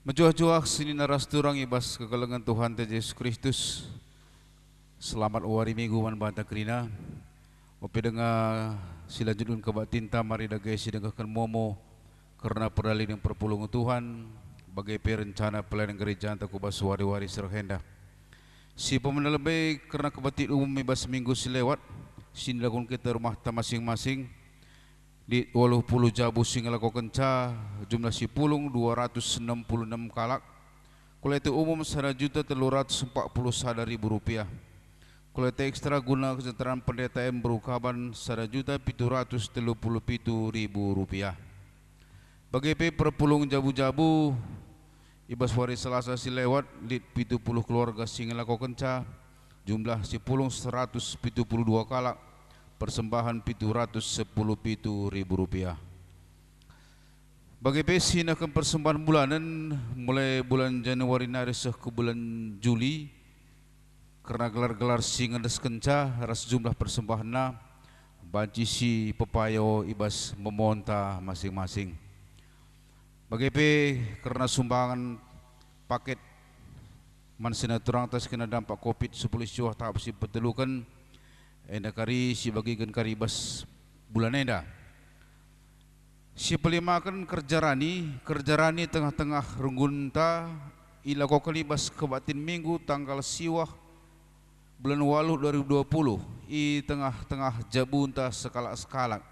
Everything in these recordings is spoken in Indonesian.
Menjuah-juah sini naras turang ibas kegelengan Tuhan Yesus Kristus. Selamat wari minggu man banta kerina. Ope dengar sila judun kebat tinta mari dagai si dengarkan momo karena perdalin yang perpulungan Tuhan bagai perencana pelayanan gereja antar kubas wari-wari serhenda. Si pemenang lebih karena kebatik umum ibas minggu silewat sini lakukan kita rumah ta masing-masing di 80 jabu singala ko kenca jumlah si pulung 266 kalak. Kalau itu umum 1.341.000 rupiah. Kalau itu ekstra guna kesejahteraan pendeta yang berukaban 1.737.000 rupiah. Bagi perpulung jabu-jabu ibas wari Selasa si lewat di 70 keluarga singala ko kenca jumlah si pulung 172 kalak. Persembahan 710.000 rupiah. Bagi pesi nak persembahan bulanan mulai bulan Januari nari ke bulan Juli karena gelar-gelar singa des kenca ras jumlah persembahan na banci si pepayo ibas memonta masing-masing. Bagi karena sumbangan paket man sinaturang tas kena dampak Covid 10 tahap si petelukan enda kari si bagikan karibas bulan enda. Si pelimakan kerja rani tengah-tengah runggunta ila ko kalibas kebatin minggu tanggal siwah bulan waluh 2020 i tengah-tengah jabunta sekala-sekala.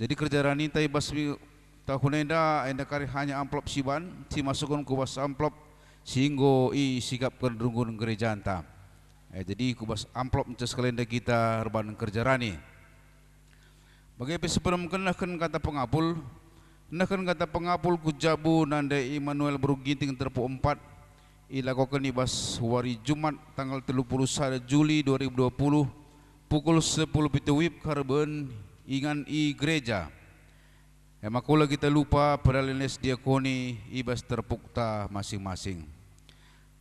Jadi kerja rani ta ibas tahun enda kari hanya amplop siban si masukkan ke bas amplop singgo i sikap kerunggun gereja anta. Jadi kubas amplop mencas kalenda kita reban kerja rani. Bagi sebelum kenakan kata pengapul, ku jabu nandai Immanuel Beruginting terpu 4 ilakokan ibas wari Jumat tanggal 31 Juli 2020 pukul 10 wib karben ingan i gereja. Emakula kita lupa pedalines diakoni ibas terpukta masing-masing.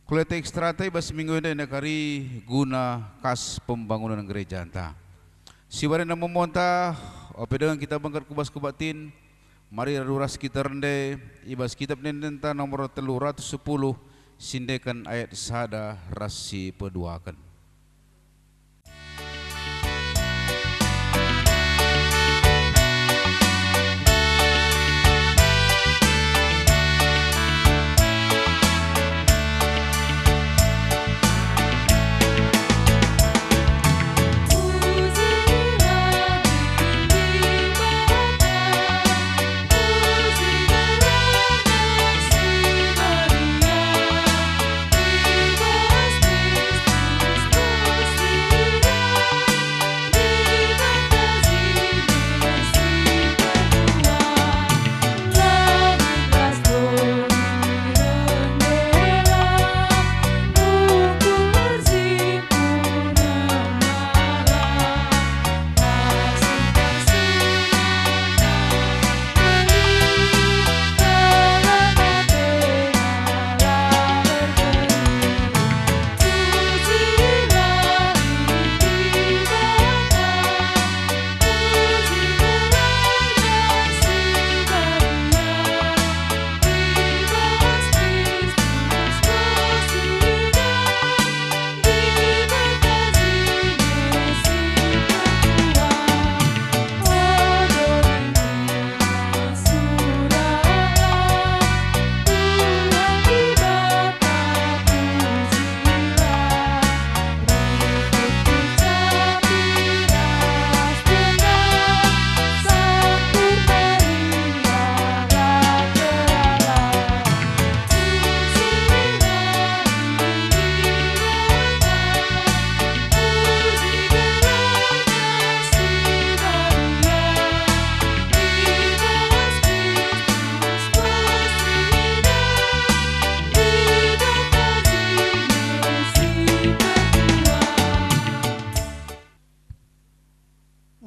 Kulete ekstrata ibas minggu ini nakari guna kas pembangunan gereja anta. Si barang nak memonta, ope dengan kita bangkat kubas kubatin, mari ruras kita rende ibas kitab nenta nomor 310 sindekan ayat sada rasi peduakan.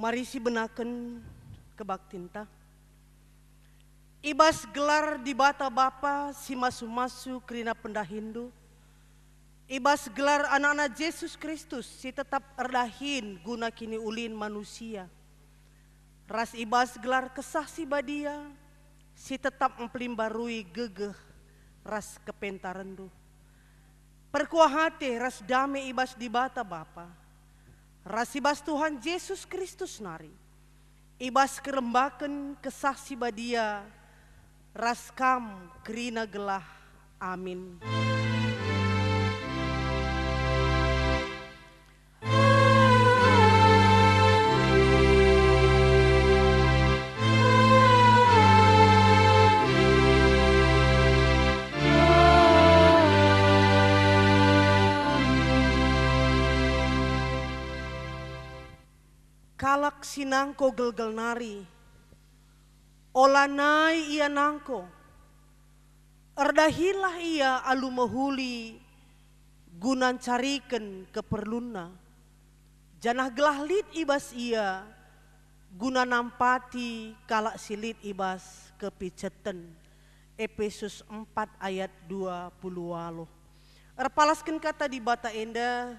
Mari si benaken kebaktinta. Ibas gelar di bata bapa si masu-masu kerina pendahindu. Ibas gelar anak-anak Yesus Kristus si tetap erdahin guna kini ulin manusia. Ras ibas gelar kesah si badia si tetap mempelimbarui gegeh ras kepentarendu. Perkuah hati ras damai ibas di bata Bapa. Ras ibas Tuhan Yesus Kristus nari. Ibas kerembakan kesaksi badia. Ras kam kerina gelah. Amin. Kalak sinangko gelgel nari, olanai ia nangko, erdahilah ia alu mahuli, gunan cariken keperluna, janah gelah lid ibas ia, guna nampati kalak silit ibas kepiceten. Efesus 4 ayat 20. Erpalaskan kata di bata enda,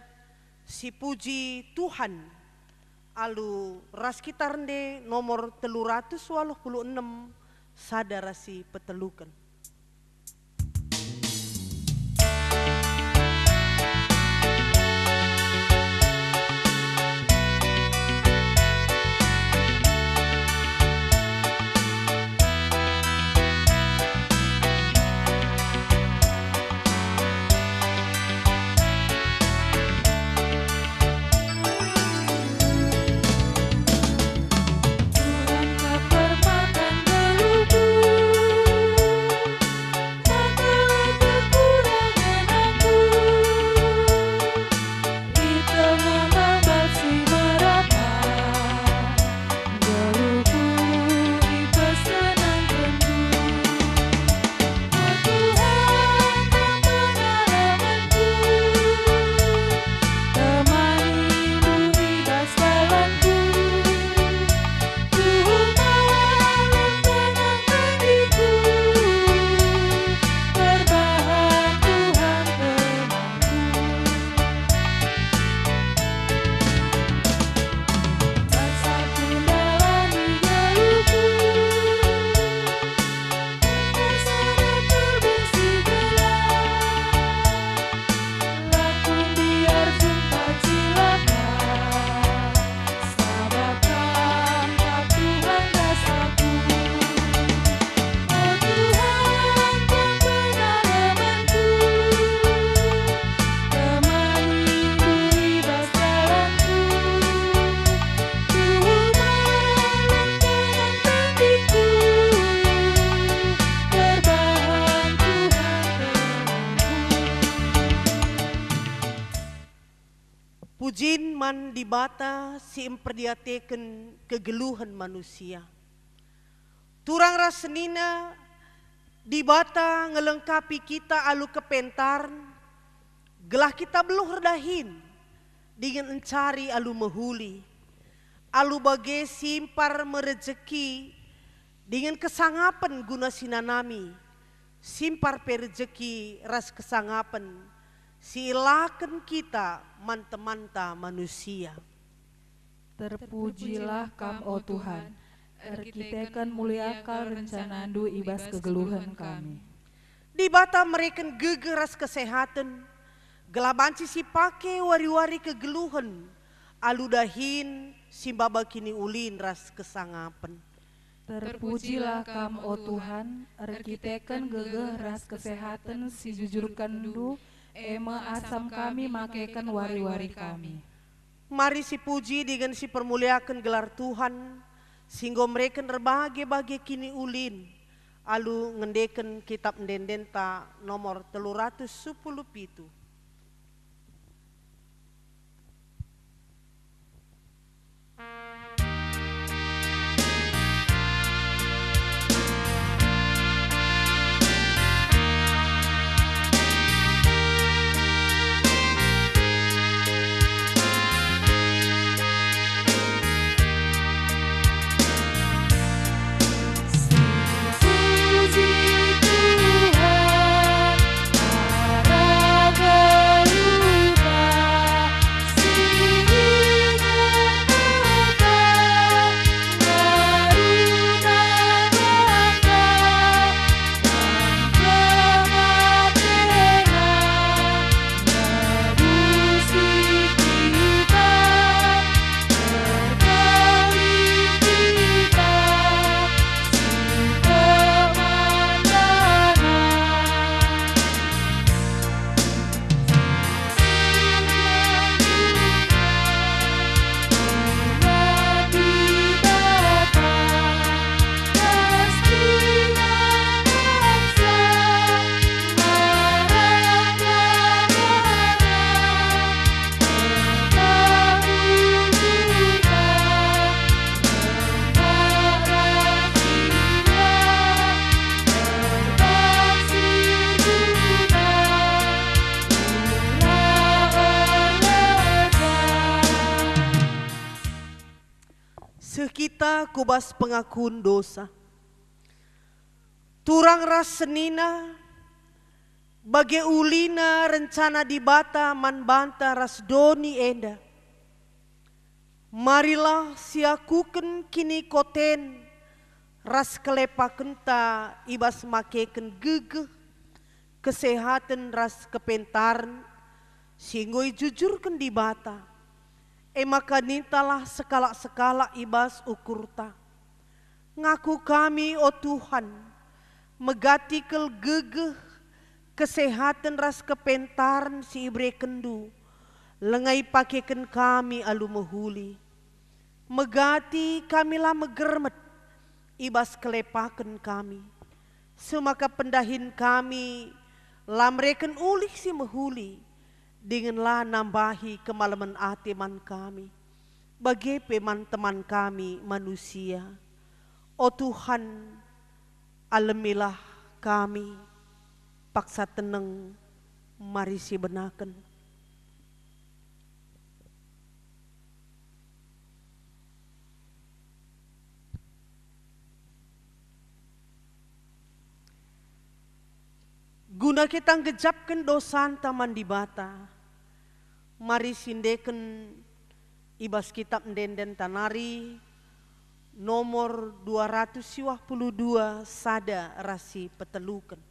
si puji Tuhan. Alu ras kita rende nomor 386 sadarasi petelukan. Pujin man di bata si emperdiateken kegeluhan manusia. Turang rasenina di bata ngelengkapi kita alu kepentar, gelah kita beluh redahin dengan encari alu mehuli, alu bage simpar merejeki dengan kesangapan guna sinanami, simpar perejeki ras kesangapan. Silakan kita manta-manta manusia. Terpujilah Kam o Tuhan, erkitekan muliakan rencanandu ibas kegeluhan kami. Di bata mereka gegeras kesehatan, gelabanci si pake wari-wari kegeluhan, aludahin simbaba kini ulin ras kesangapan. Terpujilah Kam o Tuhan, erkitekan gegeh ras kesehatan si jujurkan du, ema asam kami makekan wari-wari kami. Mari si puji dengan si permuliakan gelar Tuhan, sehingga mereka berbahagia-bahagia kini ulin, alu ngendeken kitab ndendenta nomor 310 pitu. Puji Tuhan, kita kubas pengakuan dosa. Turang ras senina, bage ulina rencana di bata man banta ras doni enda. Marilah siakuken kini koten, ras kelepaken ta ibas makeken gegeh, kesehatan ras kepentaran, singgoi jujurken di bata. Maka nintalah sekala-sekala ibas ukurta. Ngaku kami oh Tuhan, megatikel gegeh, kesehatan ras kepentaran si ibre kendu, lengai pakeken kami alu mehuli. Megati kamilah megermet, ibas kelepaken kami. Semaka pendahin kami, lamreken ulih si mehuli, dinganlah nambahi kemalaman atiman kami. Bagi peman teman kami manusia. Oh Tuhan, alamilah kami, paksa tenang, mari si benaken. Guna kita ngejapkan dosa taman di bata, mari sindeken ibas kitab denden tanari nomor 252 sada rasi peteluken.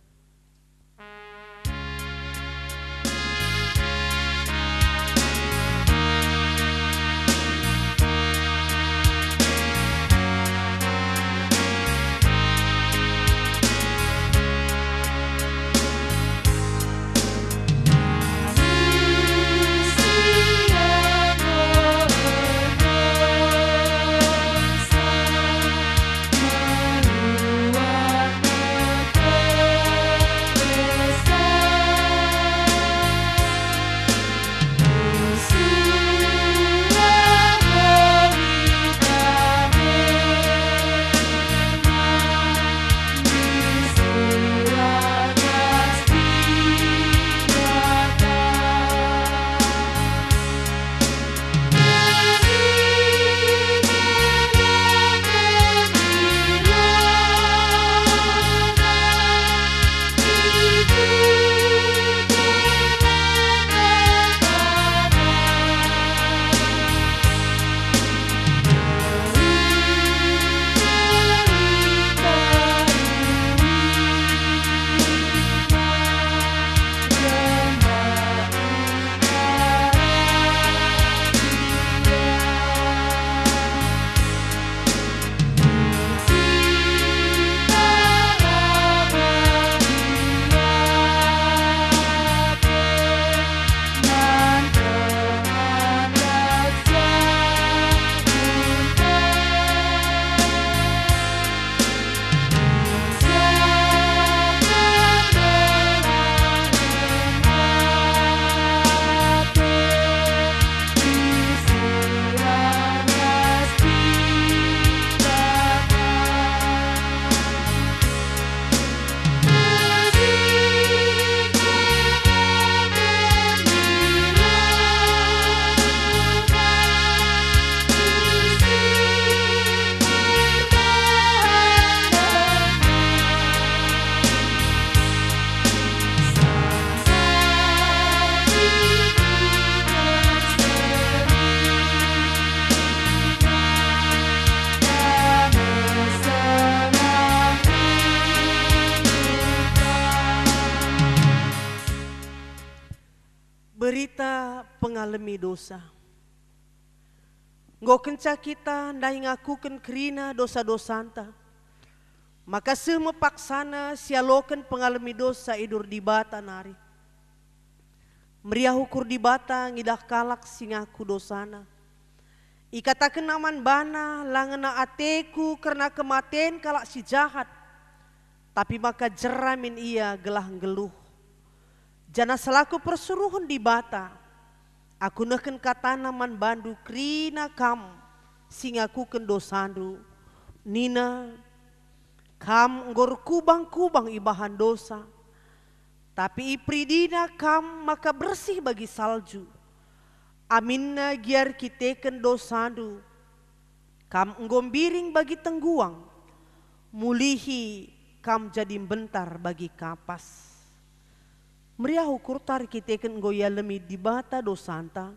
Berita pengalami dosa. Nggo kenca kita ndai ngakuken kerina dosa-dosanta. Maka semua paksana sialoken pengalami dosa idur di bata nari. Meriah ukur di bata ngidah kalak singaku dosana. Ikatakan aman bana langena ateku karena kematian kalak si jahat. Tapi maka jeramin ia gelah geluh. Jana selaku persuruhan di bata, aku neken katana man bandu krina kam singaku kendosandu. Nina kam ngor kubang-kubang ibahan dosa, tapi ipridina kam maka bersih bagi salju. Aminna giar kiteken dosandu, Kam nggombiring bagi tengguang, mulihi kam jadi bentar bagi kapas. Meriah ukur tar kiteken goya lemi di bata dosanta,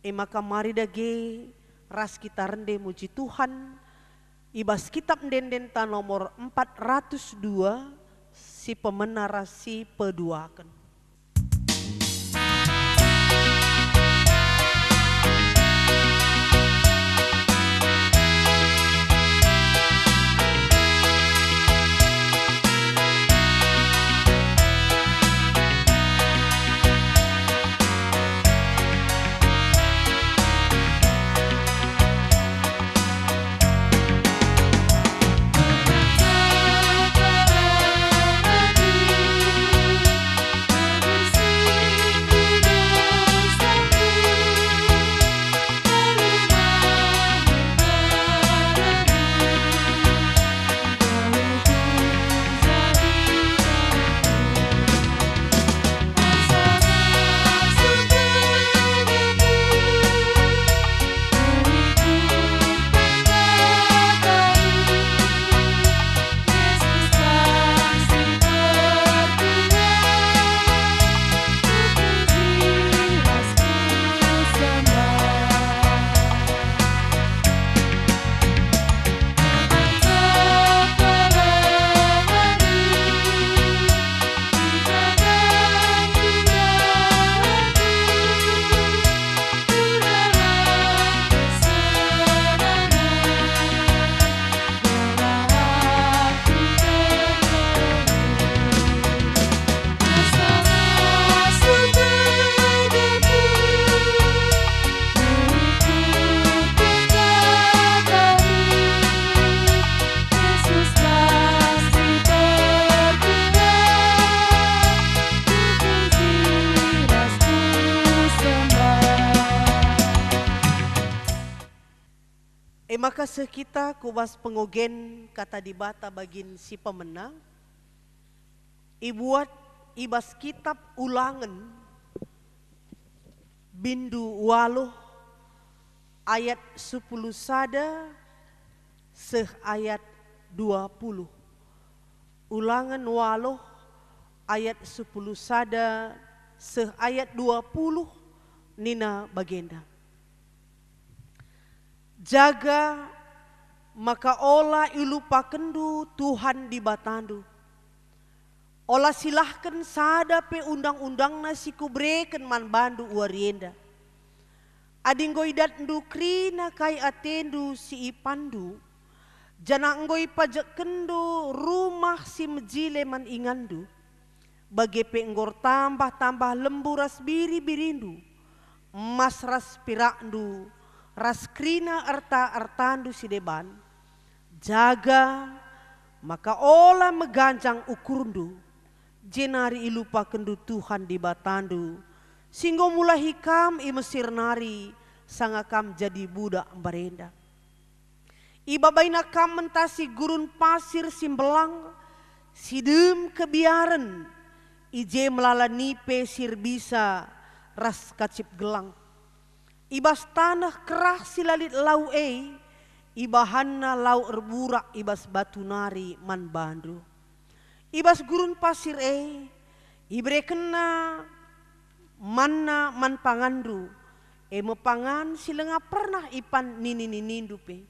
maka mari dage ras kita rende muji Tuhan. Ibas kitab denden ta nomor 402 si pemenara si peduaken. Maka sekita kubas pengogen kata di bata bagin si pemenang. Ibuat ibas kitab Ulangan bindu waluh ayat 10 sada seh ayat 20. Ulangan waluh ayat 10 sada seh ayat 20 nina bagenda. Jaga maka olah ilupakendu Tuhan di batandu. Olah silahkan sada pe undang-undang nasi kubreken man bandu uarienda. Adinggoidat ndu krina kai atendu si ipandu. Jana nggoi pajak kendu rumah si mejile man ingandu. Bagi pe nggor tambah lemburas biri-birindu. Mas ras pirakndu. Raskrina artandu si deban, jaga maka olah meganjang ukurundu, jenari ilupakendu Tuhan di batandu, singgo mulai kam imesir nari, sanga kam jadi budak barenda. Iba baina kam mentasi gurun pasir simbelang, sidem kebiaran, ije melalani pesir bisa ras kacip gelang. Ibas tanah kerah silalit lau ibahanna lau erburak ibas batu nari man bandu. Ibas gurun pasir ibre kena manna man pangandu. Mepangan silenga pernah ipan nini nindu pe.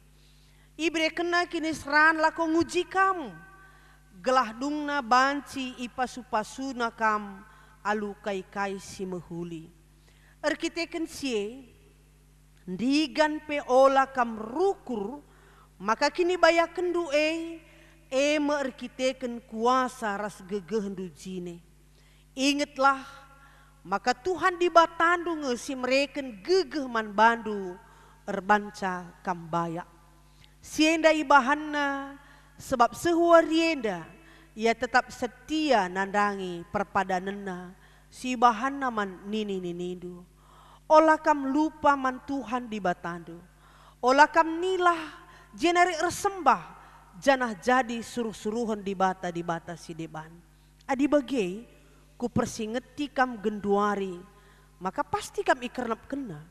Ibre kena kini seran lako nguji kamu. Gelah dungna banci ipasu-pasuna kam alu kai-kai si mehuli. Arkiteken sie digan pe ola kam rukur maka kini bayakendu meerkiteken kuasa ras gegehendu jine. Ingatlah maka Tuhan di batandu ngesi mereken gegeh man bandu erbanca kam bayak. Sienda ibahanna sebab sehuarienda ia tetap setia nandangi perpadanena si bahanna man nini ninindu. Olah kam lupa man Tuhan di batandu. Olah kam nilah jenari ersembah janah jadi suruh-suruhan di bata si deban. Adi bagai ku persingeti kam genduari maka pasti kam ikernap kena.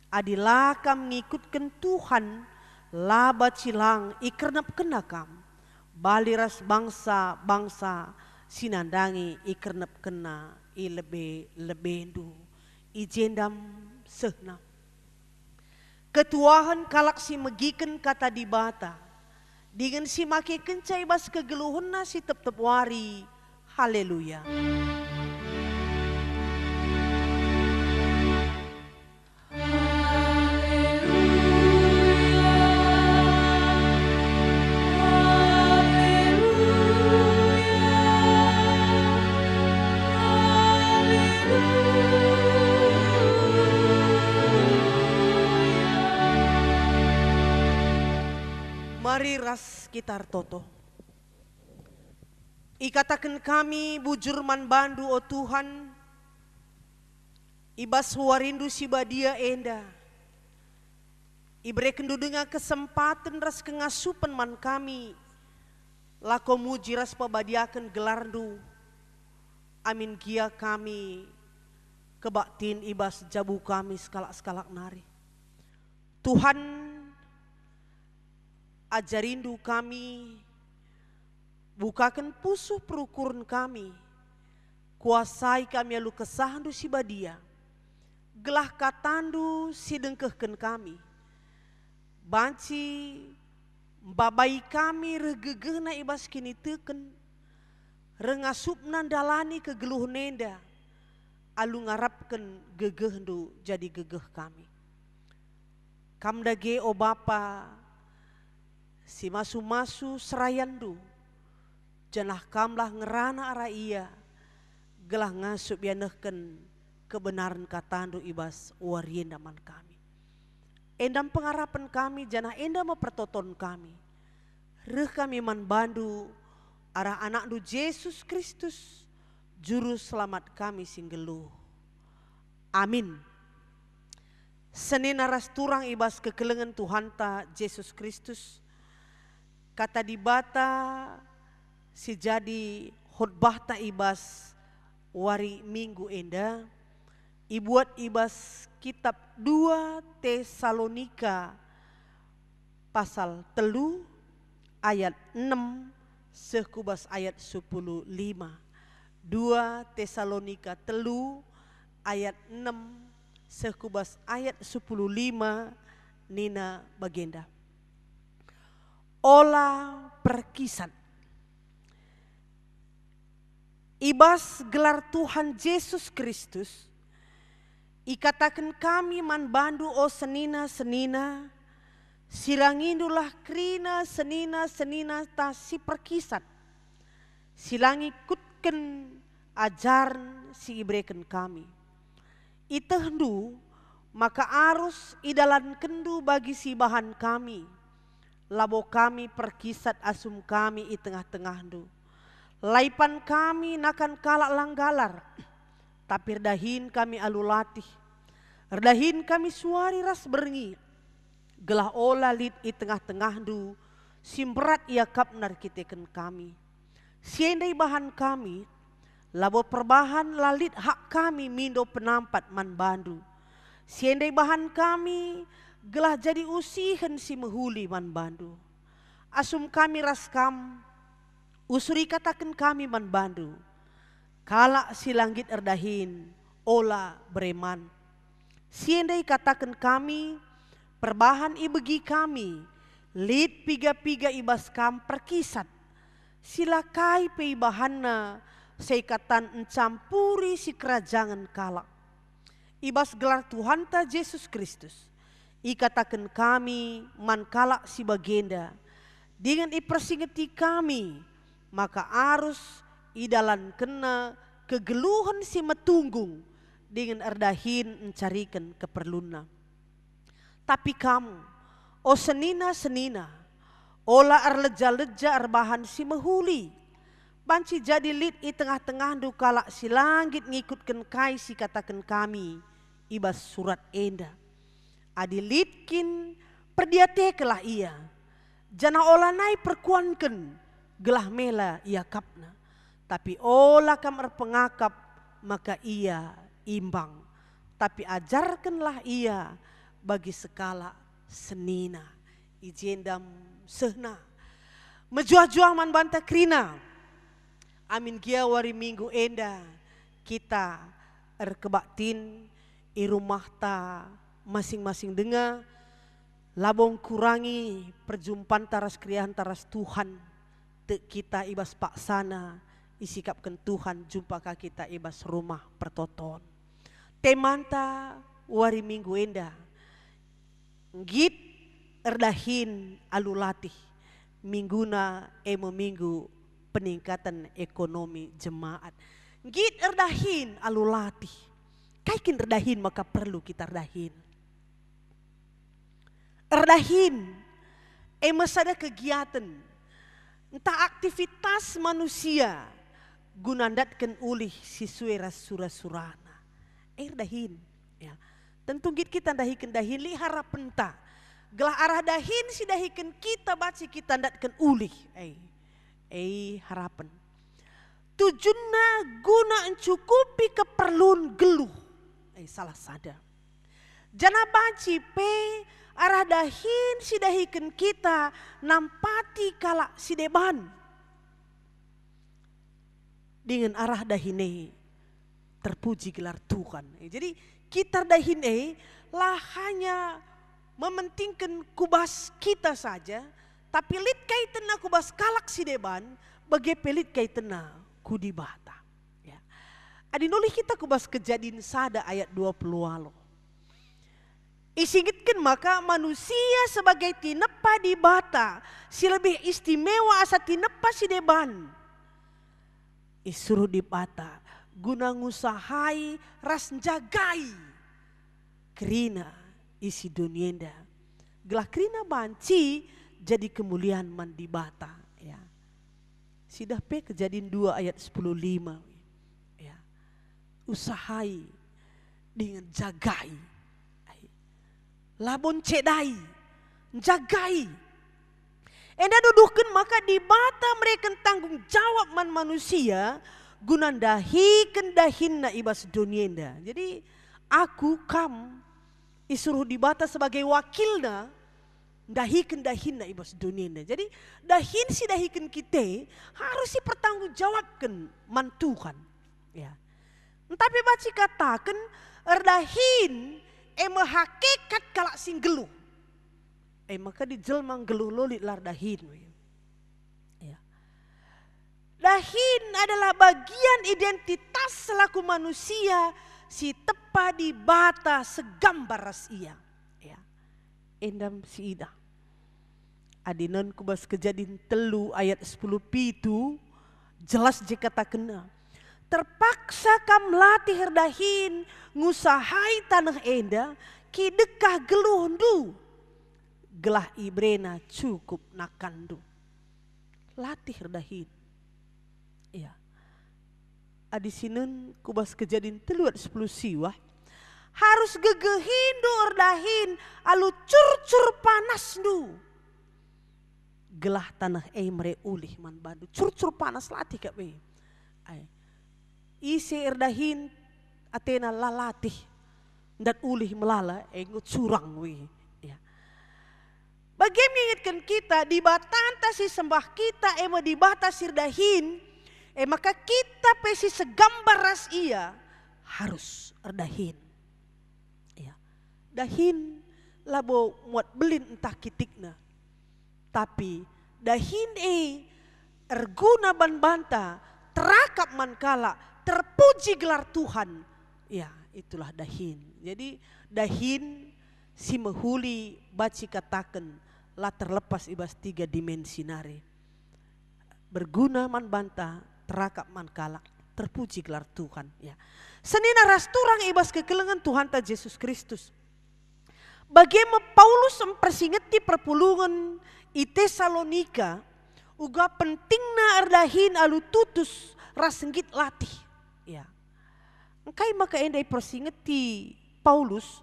Adilah kam ngikutkan Tuhan laba cilang ikernap kena kam, baliras bangsa sinandangi ikernap kena i lebendu i jendam sehna. Ketuahan kalak si megiken kata di bata, dengan si make kencai bas kegeluhuna si tep wari, haleluya. Mari ras kitar toto. Ikatakan kami bujur man bandu o Tuhan, ibas warindu si badia enda. Ibreken dengan kesempatan ras kengasupan man kami, lako muji ras pabadiakan gelardu. Amin kia kami kebaktin ibas jabu kami sekalak-sekalak nari. Tuhan ajarindu kami, bukakan pusuh perukuran kami, kuasai kami alu kesahandu si badia, gelah katandu si dengkehken kami, banci babai kami regegena ibas kini teken, rengasupnan dalani kegeluh nenda, alu ngarapken gegehendu jadi gegeh kami. Kamdage o Bapa, si masu-masu serayandu, janah kamlah ngerana araia, gelah ngasup yanehken kebenaran katandu ibas wariendaman kami. Endam pengarapan kami, janah endam mempertoton kami. Reh kami man bandu arah anakdu Yesus Kristus, juru selamat kami singgeluh. Amin. Senin aras turang ibas kekelengan Tuhanta Yesus Kristus, kata di bata si jadi khotbah ta ibas wari minggu enda, ibuat ibas kitab 2 Tesalonika pasal 3 ayat 6 sekubas ayat 15. 2 Tesalonika 3 ayat 6 sekubas ayat 15 nina bagenda. Olah perkisan. Ibas gelar Tuhan Yesus Kristus, ikatakan kami man bandu o senina, sirangindulah krina senina ta si perkisan, silangi kutken ajaran si ibreken kami. Itehendu maka arus idalan kendu bagi si bahan kami, labo kami perkisat asum kami i tengah-tengah du. Laipan kami nakan kalak langgalar, tapi redahin kami alulatih. Redahin kami suari ras berngi, gelah ola lid i tengah-tengah du, simberat ia kapnar kiteken kami. Siendai bahan kami, labo perbahan lalit hak kami mindo penampat man bandu. Siendai bahan kami, gelah jadi usihen si mehuli man bandu. Asum kami raskam, usuri katakan kami man bandu. Kalak si langgit erdahin, ola bereman. Siendai katakan kami, perbahan ibegi kami, lid piga-piga ibas kam perkisat. Silakai peibahanna, seikatan encampuri si kerajaan kalak. Ibas gelar Tuhanta Yesus Kristus, ikatakan kami man kalak si bagenda, dengan ipersingeti kami, maka arus idalan kena kegeluhan si metunggung, dengan erdahin encarikan keperluna. Tapi kamu, o senina, ola arleja-leja arbahan si mehuli, banci jadi lid i tengah-tengah du kalak si langgit ngikutkan kai si katakan kami, ibas surat enda. Adi lidkin perdiatekelah ia, jana ola nai perkuanken, gelah mela ia kapna. Tapi ola kamar pengakap, maka ia imbang. Tapi ajarkanlah ia bagi sekala senina. ijendam sehna. Menjuah-juah man banta krina. Amin gia wari minggu enda kita erkebaktin i rumah ta masing-masing dengar labong kurangi perjumpaan taras kriahan taras Tuhan te kita ibas paksana isikapkan Tuhan jumpakah kita ibas rumah pertoton temanta wari minggu enda ngit erdahin alulatih mingguna minggu peningkatan ekonomi jemaat ngit erdahin alulatih kaikin erdahin maka perlu kita erdahin masada kegiatan entah aktivitas manusia gunandatkan ulih siswe rasura-surana dahin ya tentu kita dahin li harapan ta gelah arah dahin si dahikan kita baca kita ndatkan ulih harapan tujuanna guna mencukupi keperluan geluh salah sada jana baci arah dahin si dahikan kita nampati kalak si deban dengan arah dahine terpuji gelar Tuhan. Jadi kita dahine lah hanya mementingkan kubas kita saja, tapi lit kaitena kubas kalak si deban bagi pelit kaitena kudibata. Ya. Adinolih kita kubas kejadian sada ayat 20 walo. Isingitkan maka manusia sebagai tinepa di bata si lebih istimewa asa tinepa si deban. Isuruh di bata guna ngusahai ras jagai kerina isi dunienda. Gelah kerina banci jadi kemuliaan man di bata. Ya. Sidah kejadian 2 ayat 10:5. Ya. Usahai dengan jagai. Labon cedai, jagai. Enda duduhkan maka di bata mereka tanggung jawab man manusia gunandahi kendahin na ibas dunienda. Jadi aku isuruh di bata sebagai wakilna dahi kendahin na ibas dunienda. Jadi dahin si dahikan kita harus si pertanggung jawabkan man Tuhan. Ya. Tapi baca katakan erdahin hakikat kalak sing geluh. Maka di jelmang geluh lolit lar dahin. Ya. Dahin adalah bagian identitas selaku manusia si tepa di bata segambar ras ia. Ya. Endam si ida. Adinan kubas kejadian 3 ayat 10 pitu jelas jika tak kena. Terpaksa kam latih herdahin ngusahai tanah enda ki dekah geluh ndu gelah ibrena cukup nakandu latih herdahin ya adisinen kubas kejadian 3 ayat 10 siwah harus gegehin du erdahin alu curcur panas ndu gelah tanah mere ulih man bandu curcur panas latih kak be isi erdahin atena lalatih dan ulih melala ngut curang we ya. Bagi mengingatkan kita di batanta si sembah kita di batas sirdahin maka kita pesi segambar ras ia harus erdahin ya. Dahin labo muat belin entah kitikna tapi dahin erguna ban banta terakap mankala terpuji gelar Tuhan. Ya, itulah dahin. Jadi dahin si mehuli baci katakan lah terlepas ibas 3 dimensi nare. Berguna man banta, terakap man kalak, terpuji gelar Tuhan. Ya. Senina ras turang ibas kekelengan Tuhan ta Yesus Kristus. Bagaimana Paulus mempersingeti perpulungan i Tesalonika, uga pentingna erdahin alu tutus ras senggit latih. Ya. Engkai maka endai persingeti Paulus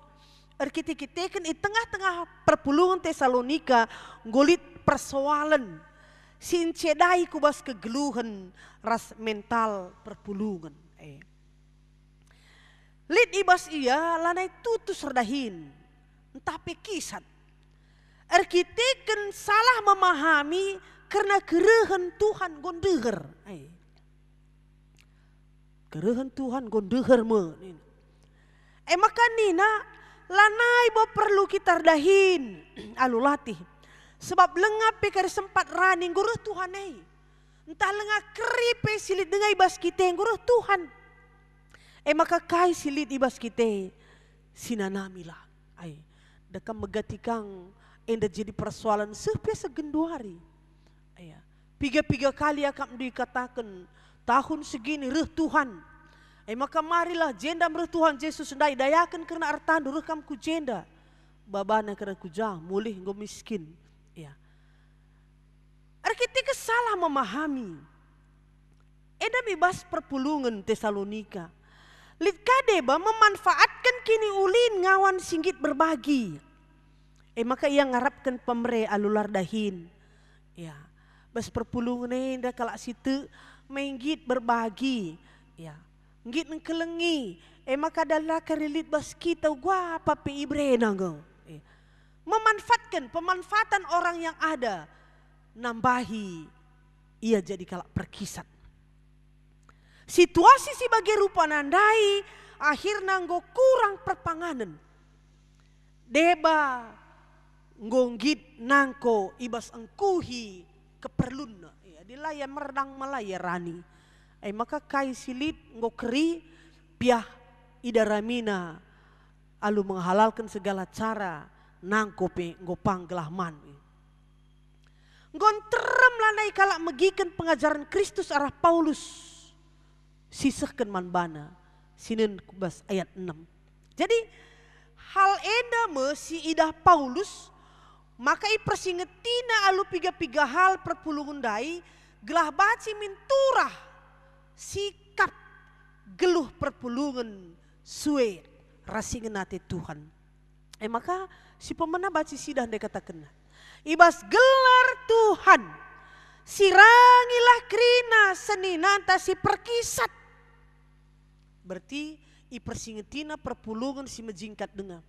erkiti-kiteken di tengah-tengah perpulungan Tesalonika ngolit persoalan sin cedai kubas kegeluhan ras mental perpulungan. Lid ibas ia lanai tutus erdahin entah pekisat Arkiteken salah memahami karena kerehan Tuhan gondeher. Kerehan Tuhan gondeher me. Maka nina lanai bo perlu kita dahin alulatih. Sebab lengap pe kare sempat raning guruh Tuhan entah lengah keripe silit dengan ibas kita guruh Tuhan. Maka kai silit ibas kita sinanamilah. Dekam megatikang enda jadi persoalan sepiasa genduari. Piga-piga kali akan dikatakan tahun segini reh Tuhan. Maka marilah jenda reh Tuhan Yesus ndai dayakan karena artandu reh kam ku jenda. Babana karena ku jah mulih nggo miskin. Kita salah memahami. Eda bebas perpulungan Tesalonika. Lid kadeba memanfaatkan kini ulin ngawan singgit berbagi. Maka ia ngarapkan pemere alular dahin. Bas perpulungan eda kalak situ menggit berbagi. Ngit nengkelengi. Maka adalah karilit bas kita gua apa pe ibrena ngau. Memanfaatkan pemanfaatan orang yang ada. Nambahi ia jadi kalak perkisat. Situasi sebagai rupa nandai akhirnya nggo kurang perpanganan. Deba ngonggit nangko ibas engkuhi keperlun. Dilaya merdang malaya rani. Maka kai silit nggo keri piah idaramina alu menghalalkan segala cara nangko pe nggo panggelah man. Ngontrem lanai kalak megikan pengajaran Kristus arah Paulus. Sisahkan manbana. Sinen kubas ayat 6. Jadi hal enda me si idah Paulus. Maka i persingetina alu piga-piga hal perpulungan dai. Gelah baci minturah. Sikap geluh perpulungan suwe. Rasingenate Tuhan. Maka si pemena baci sidah dia katakan. Ibas gelar Tuhan. Sirangilah krina seninanta si perkisat. Berarti i persingetina perpulungan si mejingkat dengar.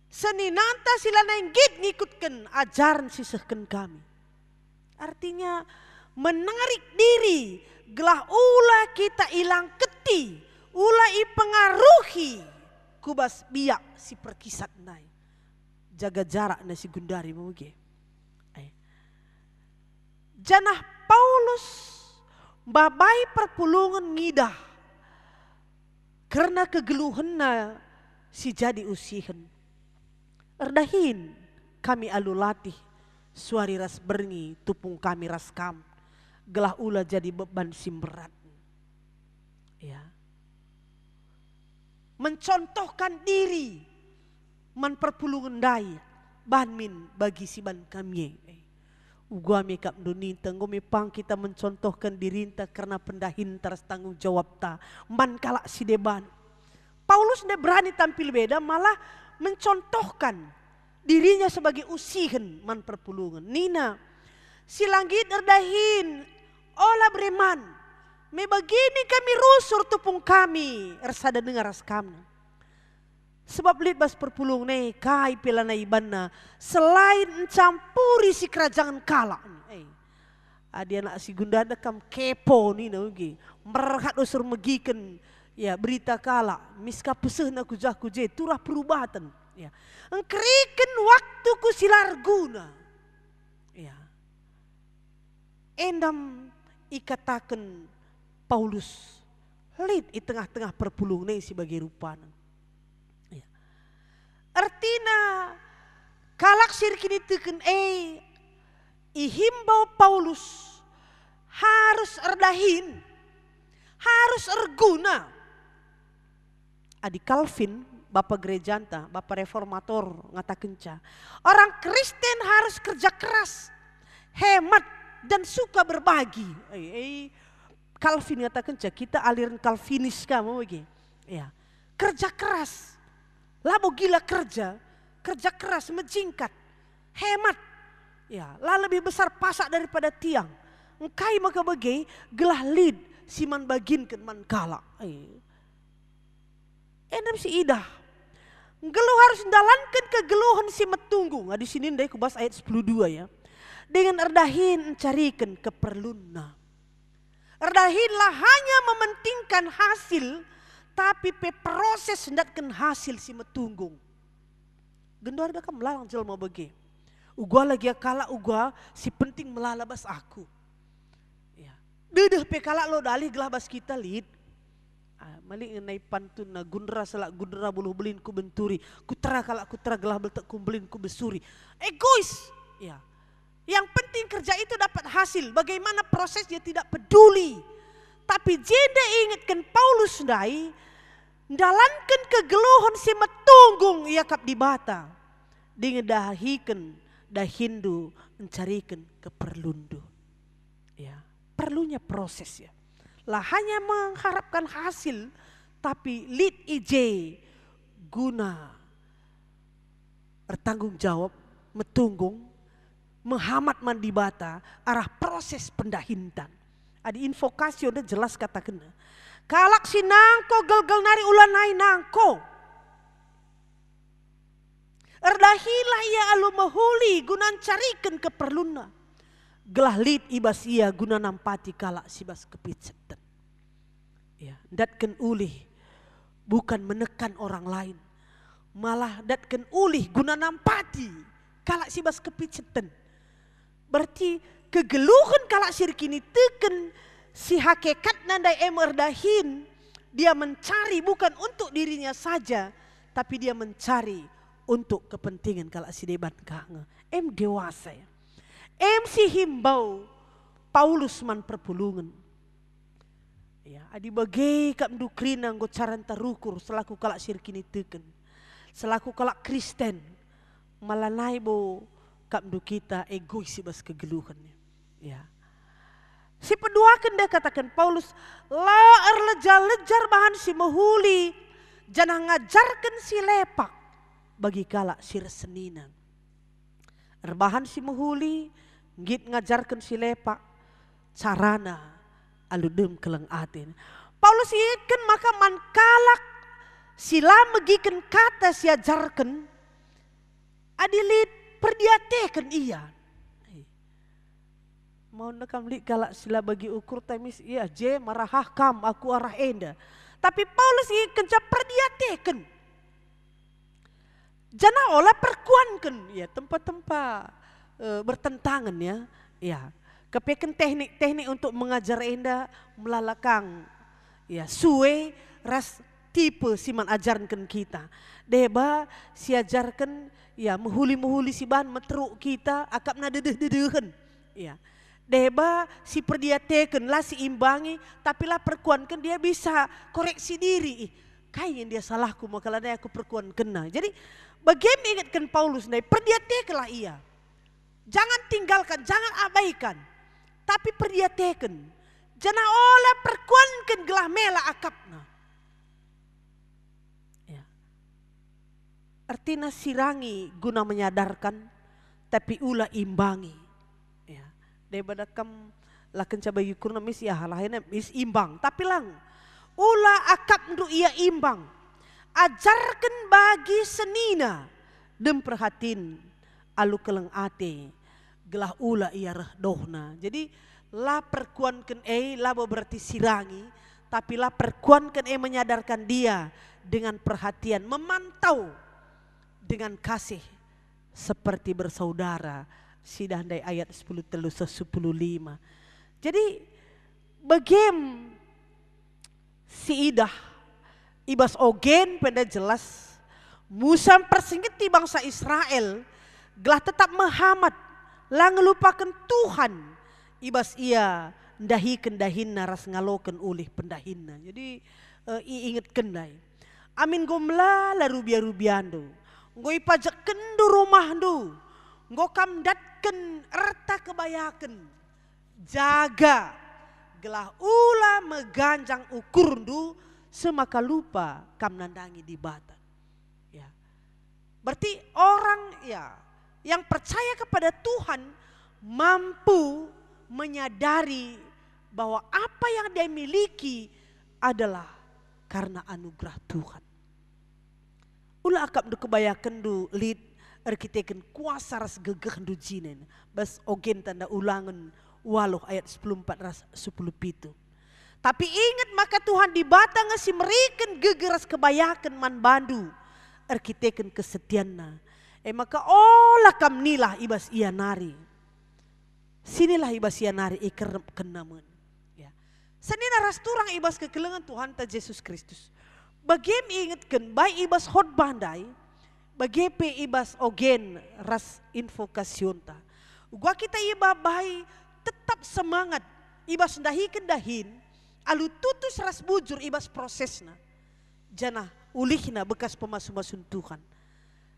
Seninanta sila nenggit ngikutkan ajaran sisahkan kami. Artinya menarik diri. Gelah ula kita ilang keti. Ula i pengaruhi. Kubas biak si perkisat nai. Jaga jarak nasi gundari mungkin. Janah Paulus babai perpulungan ngidah. Karena kegeluhannya si jadi usihan. Erdahin kami alulatih. Suari ras berngi tupung kami ras kam. Gelah ula jadi beban simberat. Mencontohkan diri. Man perpulungan daya. Banmin bagi si ban kami. Gua mekap duninta, ngome pang kita mencontohkan dirinta karena pendahin teras tanggung jawab ta. Man kalak si deban. Paulus tidak berani tampil beda, malah mencontohkan dirinya sebagai usihan man perpulungan. Nina, si langgit erdahin, olah breman. Me begini kami rusur tupung kami, ersada dengar ras kamna. Sebab lihat bas perpulung nih kai pelana ibanna selain mencampuri si kerajaan kala. Dia nak si gundada kam kepo ni naugi merhat usur megikan ya berita kala miska peseh na kujah kuje turah perubatan ya. Engkerikan waktu ku silarguna. Ya. Endam ikatakan Paulus lihat di tengah-tengah perpulung nih sebagai rupana. Artina kalak sirkini teken ihimbau Paulus harus erdahin, harus erguna. Adi Calvin, Bapak Gerejanta, Bapak Reformator ngatakenca, orang Kristen harus kerja keras, hemat dan suka berbagi. Calvin ngatakenca, kita aliran Calvinis kamu begini. Ya, kerja keras. Labo gila kerja keras menjingkat, hemat, ya, lah lebih besar pasak daripada tiang. Engkai maka bagai gelah lid siman bagin ke man kala. Enam si idah Geluh harus dalankan kegeluhan si metunggung. Di sini ndai ku bahas ayat 12 ya. Dengan erdahin carikan keperluna. Erdahinlah hanya mementingkan hasil, tapi proses hendatkan hasil si metunggung. Gendor dah kan melalang jelma bagi. Ugua lagi kala ugua si penting melalabas aku. Ya. Dedeh kala lo dalih gelabas kita lid. Mali ngenai pantun na gunra salak gunra buluh belin ku benturi. Kutra kalak kutra gelah beltek kumbelin ku besuri. Egois. Ya. Yang penting kerja itu dapat hasil. Bagaimana prosesnya tidak peduli. Tapi jeda ingatkan Paulus dai. Dalankan kegeluhan si metunggung ia kap di bata. Dengan dahikan dahindu mencarikan keperlundu. Ya. Perlunya proses ya. Lah hanya mengharapkan hasil, tapi lead IJ guna bertanggung jawab, metunggung, menghamat mandibata arah proses pendahintan. Ada invokasi udah jelas kata kena. Kalak si nangko gel-gel nari ulan nai nangko. Erdahilah ia alu mahuli gunan carikan keperluna. Gelah lid ibas ia guna nampati kalak sibas kepiceten. Ya, datken ulih bukan menekan orang lain. Malah datken ulih guna nampati kalak sibas kepiceten. Berarti kegeluhan kalak sirkini teken si hakikat nandai erdahin. Dia mencari bukan untuk dirinya saja, tapi dia mencari untuk kepentingan kalak si deban kange. Dewasa ya. Si himbau Paulus man perpulungan. Ya, adi bagai kap dukrina nggo caran tarukur selaku kalak sirkini teken. Selaku kalak Kristen malanai bo kap du kita egois bas kegeluhannya. Ya. Si peduakan dia katakan Paulus la erlejar-lejar bahan si mahuli jangan ngajarkan si lepak bagi kalak sir seninan. Erbahan si mahuli git ngajarkan si lepak carana aludem keleng atin. Paulus ingatkan maka mankalak sila megikan kata si ajarkan adilit perdiatekan iya. Mau nekam li kalak sila bagi ukur temis iya je marahah kam aku arah enda. Tapi Paulus ingatkan perdiatekan. Jana olah perkuankan ya tempat-tempat bertentangan ya. Ya. Kepekan teknik-teknik untuk mengajar enda melalakang ya suwe ras tipe siman ajarkan kita. Deba si ajarkan ya menghuli-menghuli si bahan meteruk kita akap na dedeh-dedehen. Ya. Deba si perdiatekan lah si imbangi tapi lah perkuankan dia bisa koreksi diri. Kayaknya dia salahku makanya aku perkuan kena. Jadi bagaimana ingatkan Paulus nih perdiatekanlah ia. Jangan tinggalkan, jangan abaikan. Tapi perdiatekan. Jangan olah perkuankan gelah mela akapna. Ya. Artinya sirangi guna menyadarkan tapi ulah imbangi. Ya. Daripada kam laken cabagi kurna mis ya halahnya mis imbang tapi lang ulah akap untuk ia imbang. Ajarkan bagi senina dan perhatiin alu keleng ate gelah ula ia rehdohna. Jadi la perkuankan la berarti sirangi tapi la perkuankan menyadarkan dia dengan perhatian memantau dengan kasih seperti bersaudara. Sidandai ayat 10 telus 10:5. Jadi bagem si idah ibas ogen pada jelas Musa persingkiti bangsa Israel gelah tetap menghamat lah ngelupakan Tuhan ibas ia ndahikan dahinna ras ngaloken ulih pendahinna. Jadi inget kendai amin gomla la rubia-rubiando ngoi pajak kendu rumah du nggo kam datken erta kebayaken jaga gelah ula meganjang ukur du semaka lupa kam nandangi di bata. Ya. Berarti orang ya yang percaya kepada Tuhan mampu menyadari bahwa apa yang dia miliki adalah karena anugerah Tuhan. Ula akap du kebayakan du lid arkiteken kuasa ras gegeh du jinen. Bas ogen tanda ulangan waluh ayat 14 ras 10 pitu. Tapi ingat maka Tuhan di batang si meriken gegeras kebayakan man bandu arkiteken kesetianna. Maka olah kam nilah ibas ia nari. Sinilah ibas ia nari iker kenamun. Ya. Senina ras turang ibas kekelengan Tuhan ta Yesus Kristus. Bagem ingatkan baik ibas hot bandai, bagepe ibas ogen ras invokasion ta. Gua kita iba baik tetap semangat ibas dahikan dahin, alu tutus ras bujur ibas prosesna. Jana ulihna bekas pemasu-masun Tuhan.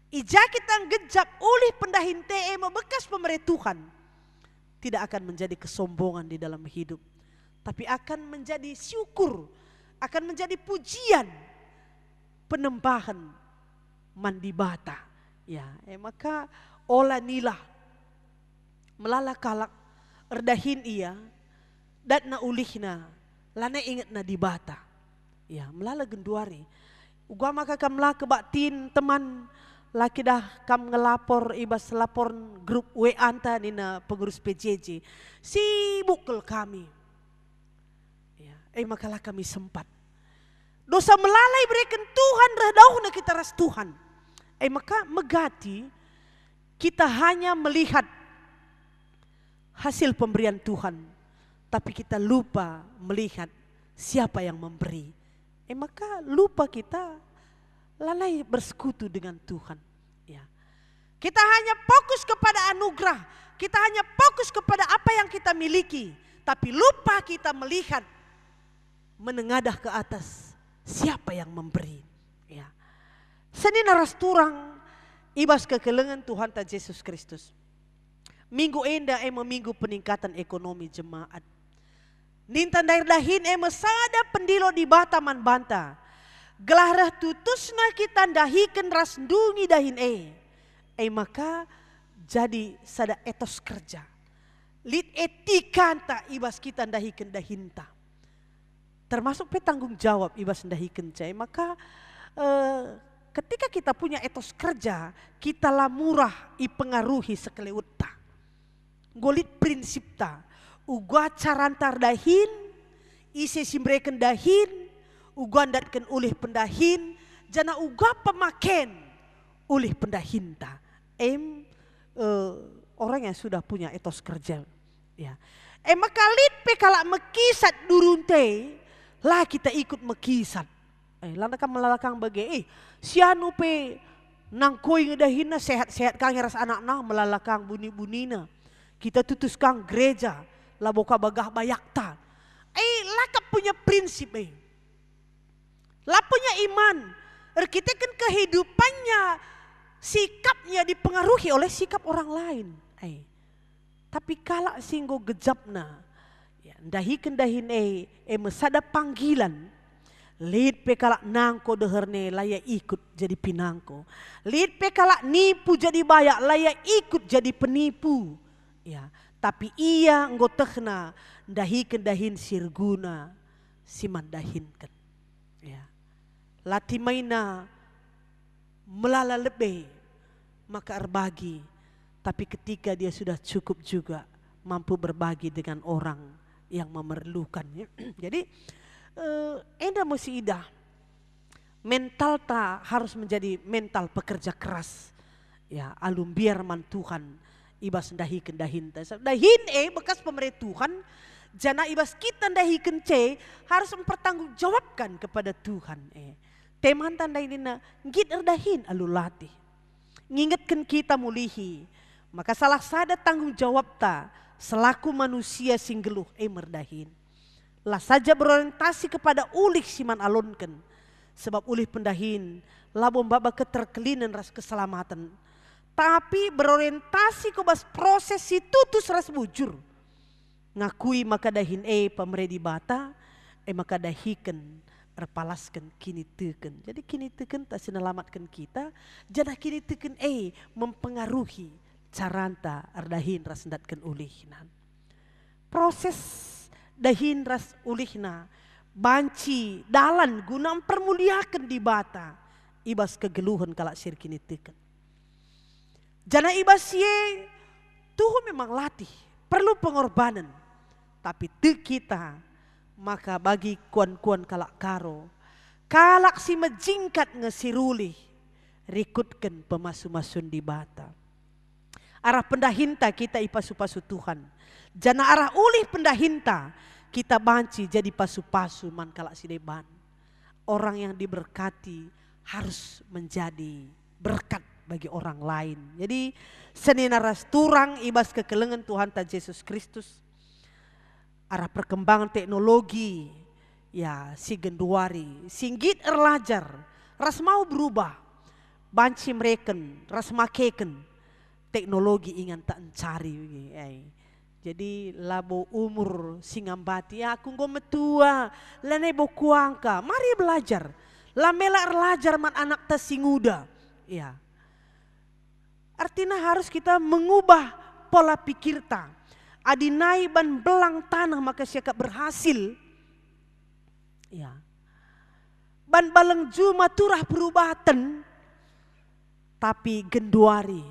Ija kita gejap ulih pendahin te bekas pemerintah Tuhan. Tidak akan menjadi kesombongan di dalam hidup. Tapi akan menjadi syukur. Akan menjadi pujian. Penembahan mandi bata. Ya, maka olah nilah. Melala kalak. Erdahin ia. Dan na ulihna. Lana ingat na di bata. Ya, melala genduari. Gua maka kamlah kebatin teman. Laki dah kam ngelapor ibas lapor grup WA anta nina pengurus PJJ. Sibuk kel kami. Ya, makalah kami sempat. Dosa melalai berikan Tuhan redauhna kita ras Tuhan. Maka megati kita hanya melihat hasil pemberian Tuhan. Tapi kita lupa melihat siapa yang memberi. Maka lupa kita lalai bersekutu dengan Tuhan. Ya. Kita hanya fokus kepada anugerah. Kita hanya fokus kepada apa yang kita miliki. Tapi lupa kita melihat, menengadah ke atas siapa yang memberi. Ya. Senina ras turang ibas kekelengan Tuhan ta Yesus Kristus. Minggu enda minggu peningkatan ekonomi jemaat. Nintan dair dahin sada pendilo di Bataman banta. Gelarah tutusna kita dahikan ras dungi dahin maka jadi sada etos kerja. Lid etika anta ibas kita dahikan dahinta. Termasuk petanggung jawab ibas dahikan cai. Maka ketika kita punya etos kerja, kita lah murah ipengaruhi sekelewutta. Golit prinsip ta. Ugua carantar dahin, isi simbreken dahin, ugandatkan oleh pendahin, jana uga pemaken oleh pendahinta. Orang yang sudah punya etos kerja. Ya. Maka litpe kalak mekisat durunte, lah kita ikut mekisat. Lantakan melalakang bagi, sianu pe nangkoi ngedahina sehat-sehat kang ras anak-anak melalakang buni-bunina. Kita tutus kang gereja, lah boka bagah bayakta. Lakap punya prinsip lah punya iman. Kita kan kehidupannya, sikapnya dipengaruhi oleh sikap orang lain. Tapi kalak singgo gejapna, ya, dahikan dahin mesada panggilan. Lid pe kalak nangko deherne laya ikut jadi pinangko. Lid pe kalak nipu jadi bayak laya ikut jadi penipu. Ya, tapi ia ngotehna dahikan dahin sirguna siman dahinkan. Ya. Latimaina melala lebih maka berbagi, tapi ketika dia sudah cukup juga mampu berbagi dengan orang yang memerlukannya. Jadi enda mesti idah mental ta harus menjadi mental pekerja keras. Ya, alum biar man Tuhan ibas dahikan dahin dahin bekas pemerintah Tuhan. Jana ibas kita dahikan harus mempertanggungjawabkan kepada Tuhan. Teman tanda ini ngit erdahin alulati. Ngingetkan kita mulihi. Maka salah sada tanggung jawab ta selaku manusia singgeluh merdahin. Lah saja berorientasi kepada ulih siman alonken. Sebab ulih pendahin labom baba keterkelinan ras keselamatan. Tapi berorientasi ke bas proses situtus ras bujur. Ngakui maka dahin pemeredi bata maka dahikan erpalaskan kini teken. Jadi kini teken tak sinalamatkan kita, jana kini teken mempengaruhi caranta erdahin ras ndatkan ulihna. Proses dahin ras ulihna banci dalan guna mempermuliakan di bata ibas kegeluhan kalak sir kini teken. Jana ibas ye Tuhan memang latih, perlu pengorbanan. Tapi te kita, maka bagi kuan-kuan kalak karo, kalak si menjingkat ngesiruli, rikutkan pemasu-masun di bata. Arah pendahinta kita ipasu-pasu Tuhan. Jana arah ulih pendahinta, kita banci jadi pasu-pasu man kalak si deban. Orang yang diberkati harus menjadi berkat bagi orang lain. Jadi senina ras turang ibas kekelengan Tuhan ta Yesus Kristus. Arah perkembangan teknologi ya si genduari, singgit erlajar, ras mau berubah. Banci mereken, ras makeken teknologi ingan tak encari. Jadi labo umur singambati aku ngometua, lene bokuangka, mari belajar. Lamela erlajar man anak ta singuda. Ya. Artinya harus kita mengubah pola pikir ta. Adinai ban belang tanah maka siaka berhasil. Ya. Ban balang juma turah perubatan. Tapi genduari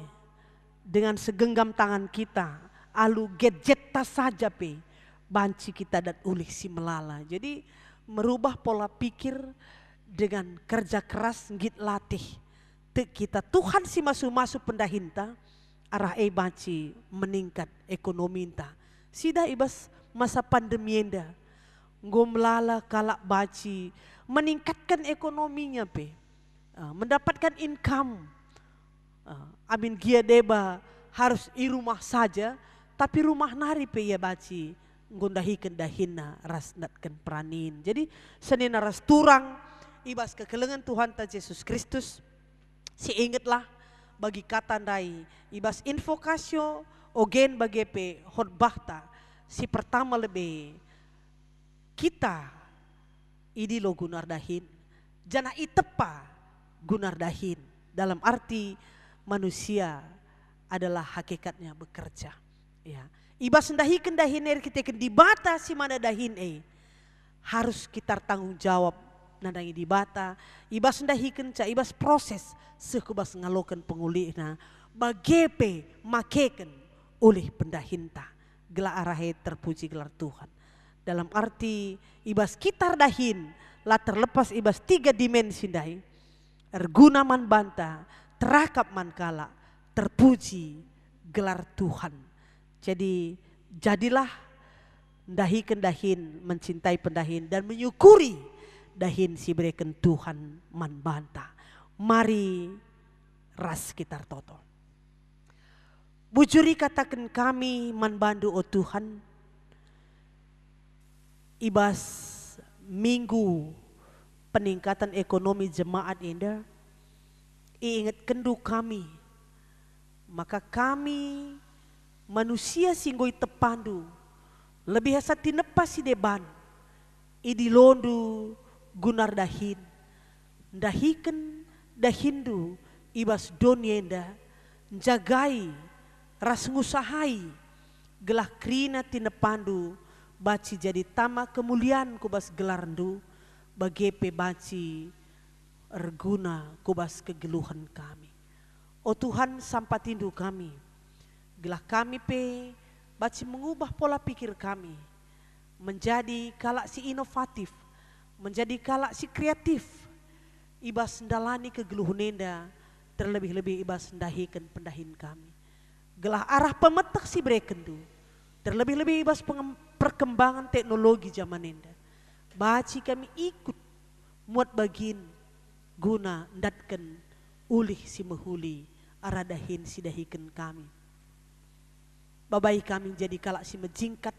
dengan segenggam tangan kita. Alu gadget ta saja pe. Banci kita dan ulih si melala. Jadi merubah pola pikir dengan kerja keras ngit latih. Kita Tuhan si masuk pendahinta arah baci meningkat ekonomi inta. Sida ibas masa pandemi enda ngomlala kalak baci meningkatkan ekonominya pe. Mendapatkan income. Amin gia deba harus i rumah saja tapi rumah nari pe ya baci ngondahikan dahina ras natkan pranin. Jadi senina ras turang ibas kekelengan Tuhan ta Yesus Kristus. Si ingatlah bagi kata ndai ibas invokasio ogen bagi pe khotbahta si pertama lebih kita idi lo gunar dahin jana itepa gunar dahin dalam arti manusia adalah hakikatnya bekerja ya ibas ndahikan dahin kita di bata si mana dahin harus kita tanggung jawab nandangi di bata ibas ndahikan ca ibas proses sekubas ngalokan pengulihna bagepe makeken oleh pendahinta gelar arahe terpuji gelar Tuhan dalam arti ibas kitar dahin lah terlepas ibas 3 dimensi dahi erguna man banta terakap man kala terpuji gelar Tuhan. Jadi jadilah ndahikan dahin mencintai pendahin dan menyukuri dahin si berikan Tuhan man banta. Mari ras kitar toto. Bujuri katakan kami manbandu o Tuhan. Ibas minggu peningkatan ekonomi jemaat indah. Ingat kendu kami. Maka kami manusia singgoi tepandu. Lebih hasati nepas si deban. Idilondu gunar dahin. Dahiken dahindu ibas donienda jagai ras ngusahai gelah krina tinepandu baci jadi tama kemuliaan kubas gelarndu bagepe baci erguna kubas kegeluhan kami. O Tuhan sampatindu kami gelah kami pe baci mengubah pola pikir kami menjadi kalak si inovatif menjadi kalak si kreatif. Ibas ndalani kegeluhunenda terlebih-lebih ibas ndahikan pendahin kami. Gelah arah pemetak si brekendu terlebih-lebih ibas perkembangan teknologi zaman enda. Baci kami ikut muat bagin guna ndatkan ulih si mehuli arah dahin si dahikan kami. Babai kami jadi kalak si menjingkat.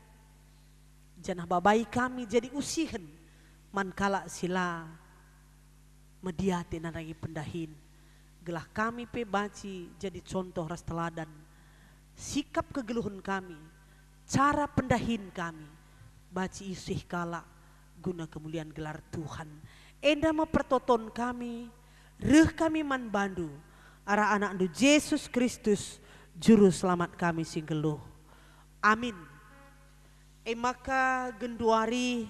Janah babai kami jadi usihan man kalak sila mediate nanangi pendahin. Gelah kami pe baci jadi contoh ras teladan. Sikap kegeluhan kami, cara pendahin kami, baci isih kala guna kemuliaan gelar Tuhan. Enda mempertoton kami, reh kami man bandu, arah anak andu Yesus Kristus, juru selamat kami singgeluh. Amin. Maka genduari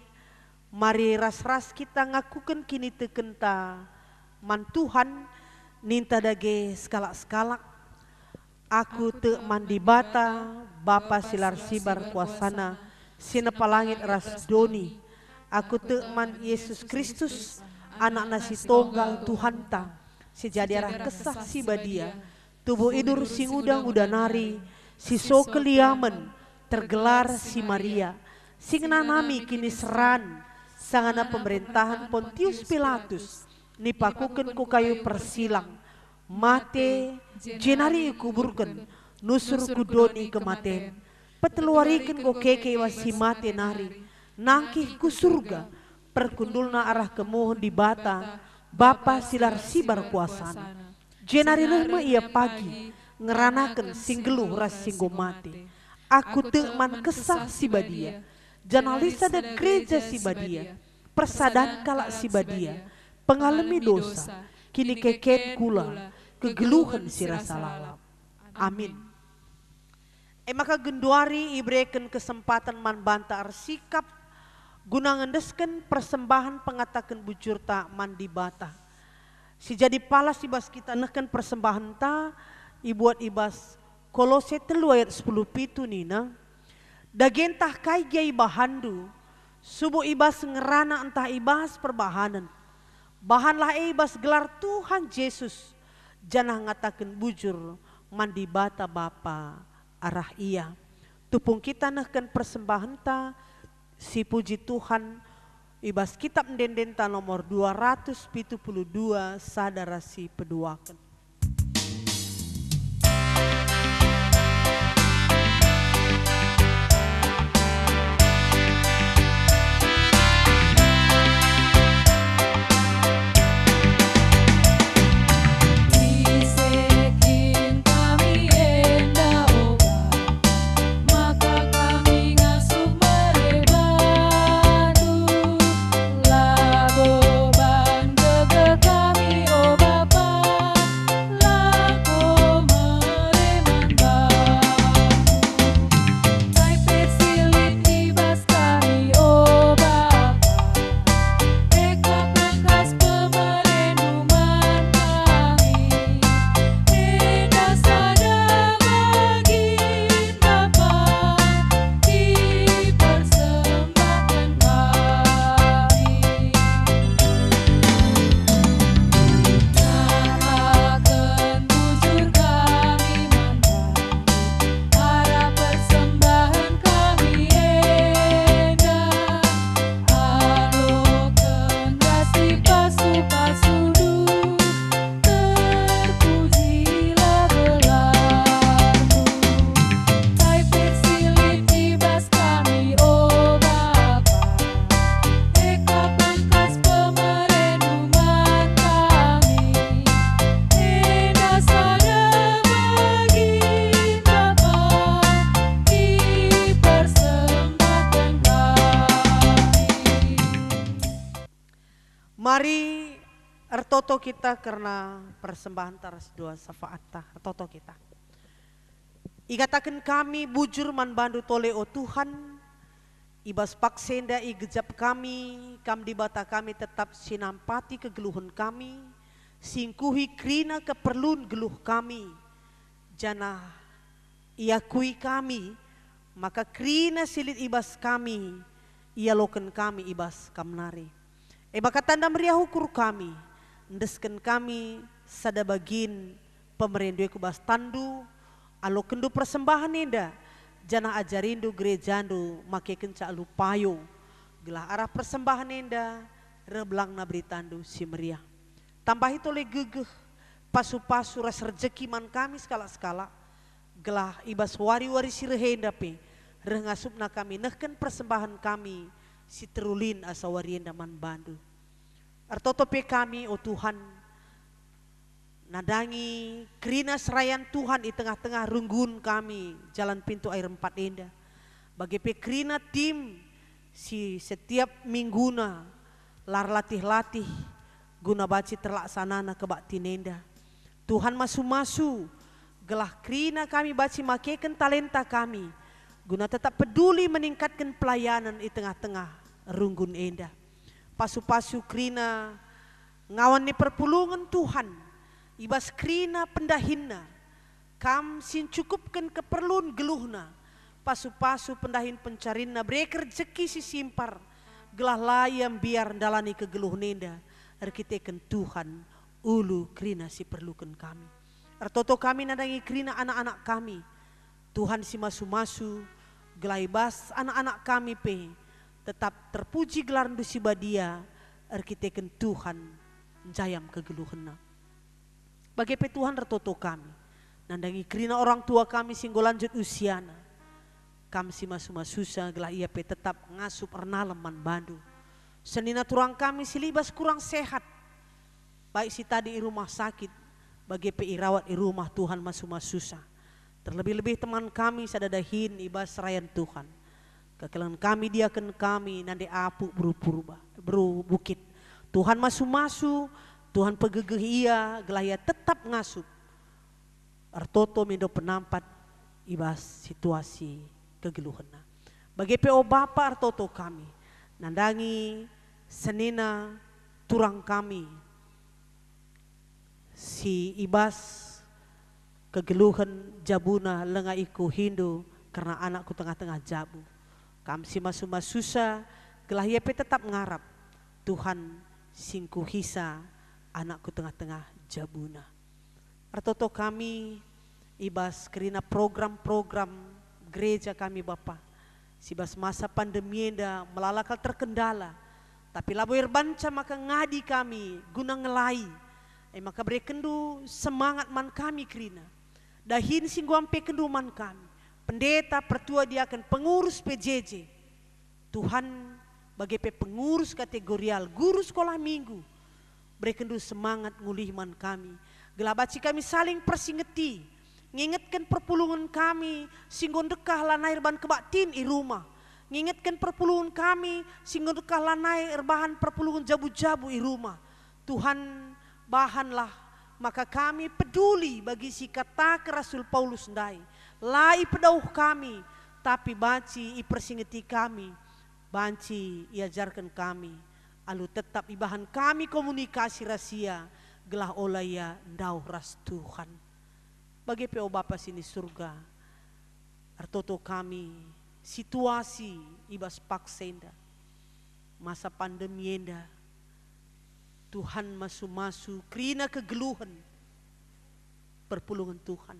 mari ras-ras kita ngakukan kini tekenta man Tuhan ninta dage skalak-skalak. Aku te mandi bata, Bapa silar sibar kuasana, sinepa langit ras doni. Aku te man Yesus Kristus, anak nasi tonggal Tuhan ta, sejadi arah kesah si badia, tubuh idur sing udang udanari, si so keliamen, tergelar si Maria, sing nanami kini seran, sangana pemerintahan Pontius Pilatus, nipakuken ku kayu persilang, mate jenari kuburkan, nusur kudoni kematen, peteluariken go keke wasi mate nari, nangkih ku surga, perkundulna arah kemohon di bata, Bapa silar sibar kuasana. Jenari lehma ia pagi, ngeranaken singgeluh ras singgo mate. Aku teman kesah si badia, janalisa dan gereja si badia, persadan kalak si badia, pengalami dosa, kini keket kula, kegeluhan si rasa lalap. Amin. Maka genduari ibreken kesempatan man banta arsikap, guna ngendesken persembahan pengatakan bujur ta mandi bata. Si jadi palas ibas kita neken persembahan ta, ibuat ibas Kolose 3 ayat 10 pitu nina. Dagentah kai giai bahandu, subuh ibas ngerana entah ibas perbahanan. Bahanlah ibas gelar Tuhan Yesus, janah ngatakan bujur mandi bata Bapa arah ia. Tupung kita neken persembahan ta, si puji Tuhan ibas kitab dendenta nomor 272 sadara si peduakan. Mari ertoto kita karena persembahan taras dua syafaat ertoto kita. Igatakan kami bujur man bandu tole o Tuhan, ibas paksenda igejap kami, kam di bata kami tetap sinampati kegeluhan kami, singkuhi krina keperluan geluh kami, jana iakui kami, maka krina silit ibas kami, ia loken kami ibas kamnari. Baka tanda meriah ukur kami, ndesken kami sada bagin pemerindui kubas tandu, alo kendu persembahan nenda, jana ajarindu gerejandu make kenca alu payo, gelah arah persembahan nenda, reblang nabri tandu si meriah. Tambah itu le gegeh, pasu-pasu ras rezeki man kami skala-skala, gelah ibas wari-wari si rehenda pe, rengasupna kami nehken persembahan kami, si terulin asa warienda man bandu. Artotope kami, oh Tuhan, nadangi kerina serayan Tuhan di tengah-tengah runggun kami, jalan pintu air 4 enda. Bagi pekrina tim, si setiap mingguna, lar latih-latih, guna baci terlaksanana kebak tinenda. Tuhan masu-masu, gelah krina kami baci makeken talenta kami, guna tetap peduli meningkatkan pelayanan di tengah-tengah runggun enda. Pasu-pasu krina Ngawan ni perpulungan Tuhan, ibas krina pendahinna, kam sin cukupkan keperluan geluhna, pasu-pasu pendahin pencarinna, brek rezeki si simpar, gelah layam biar dalani kegeluh nenda, arkiteken Tuhan, ulu krina si perlukan kami. Artoto kami nadangi krina anak-anak kami, Tuhan si masu-masu, gelai bas anak-anak kami pe, tetap terpuji gelar si badia, arkiteken Tuhan, jayam kegeluhna. Bagi pe Tuhan artoto kami, nandangi krina orang tua kami singgo lanjut usiana, kami si masu-masusa gelah ia pe tetap ngasup ernaleman bandu. Senina turang kami silibas kurang sehat, baik si tadi di rumah sakit, bagi pe irawat di rumah Tuhan masu-masusa. Terlebih-lebih teman kami sadadahin ibas rayan Tuhan. Kekelan kami diakan kami nande apu beru bukit. Tuhan masu-masu, Tuhan pegegeh ia, gelah ia tetap ngasup. Artoto mindo penampat ibas situasi kegeluhena. Bagi PO Bapa artoto kami, nandangi senina turang kami, si ibas kegeluhan jabuna lenga iku Hindu karena anakku tengah-tengah jabu. Kam si masu-masusa gelah ia pe tetap ngarap Tuhan singku hisa anakku tengah-tengah jabuna. Artoto kami ibas kerina program-program gereja kami Bapa. Sibas masa pandemi enda melalakal terkendala. Tapi laboir banca maka ngadi kami guna ngelai. Maka beri kendu semangat man kami kerina. Dahin singgu ampe kendu man kami. Pendeta, pertua diakan, pengurus PJJ. Tuhan bagi pengurus kategorial, guru sekolah minggu. Beri kendu semangat ngulih man kami. Gelabaci kami saling persingeti. Ngingetkan perpulungan kami, singgon dekah lanai erban kebaktin i rumah. Ngingetkan perpulungan kami, singgon dekah lanai erbahan perpulungan jabu-jabu i rumah. Tuhan bahanlah, maka kami peduli bagi si kata ke Rasul Paulus ndai. Lai pedauh kami, tapi banci i persingeti kami, banci iajarkan kami. Alu tetap ibahan kami komunikasi rahasia, gelah olaya ndauh ras Tuhan. Bagi PO Bapa sini surga, artoto kami situasi ibas paksenda, masa pandemi enda, Tuhan masu-masu krina kegeluhan perpulungan Tuhan,